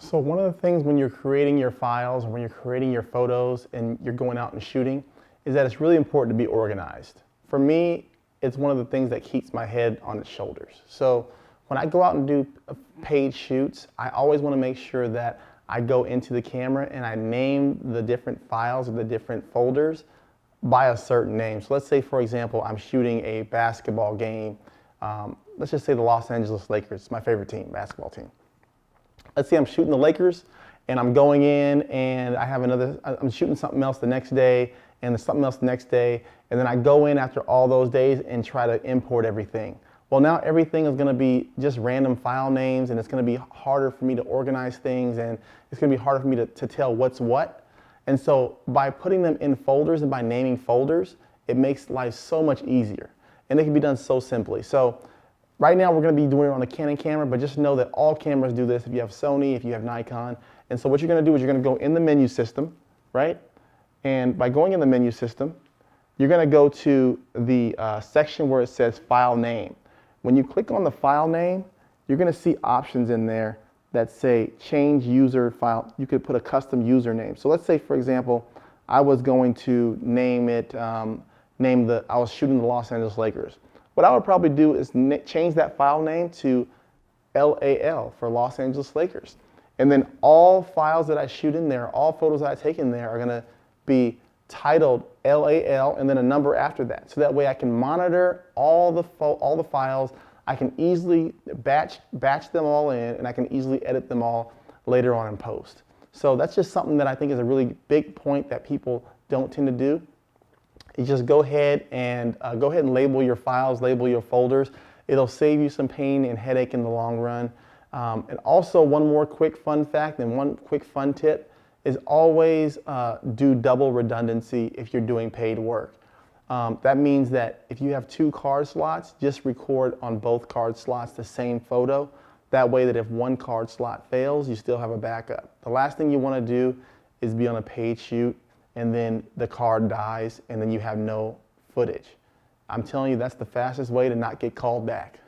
So one of the things when you're creating your files or when you're creating your photos and you're going out and shooting is that it's really important to be organized. For me, it's one of the things that keeps my head on its shoulders. So when I go out and do paid shoots, I always want to make sure that I go into the camera and I name the different files or the different folders by a certain name. So let's say, for example, I'm shooting a basketball game. Let's just say the Los Angeles Lakers, my favorite team, basketball team. Let's say I'm shooting the Lakers and I'm going in and I'm shooting something else the next day and there's something else the next day, and then I go in after all those days and try to import everything. Well, now everything is going to be just random file names, and it's going to be harder for me to organize things, and it's going to be harder for me to tell what's what. And so by putting them in folders and by naming folders, it makes life so much easier. And it can be done so simply. So right now we're going to be doing it on a Canon camera, but just know that all cameras do this if you have Sony, if you have Nikon. And so what you're going to do is you're going to go in the menu system, right? And by going in the menu system, you're going to go to the section where it says File Name. When you click on the file name, you're going to see options in there that say change user file. You could put a custom username. So let's say, for example, I was going to name it, I was shooting the Los Angeles Lakers. What I would probably do is change that file name to LAL for Los Angeles Lakers. And then all files that I shoot in there, all photos that I take in there are going to be titled LAL and then a number after that. So that way I can monitor all the files. I can easily batch them all in, and I can easily edit them all later on in post. So that's just something that I think is a really big point that people don't tend to do. You just go ahead and label your files, label your folders. It'll save you some pain and headache in the long run. And also one more quick fun fact and one quick fun tip is always do double redundancy if you're doing paid work. That means that if you have 2 card slots, just record on both card slots the same photo. That way that if one card slot fails, you still have a backup. The last thing you want to do is be on a paid shoot and then the card dies and then you have no footage. I'm telling you, that's the fastest way to not get called back.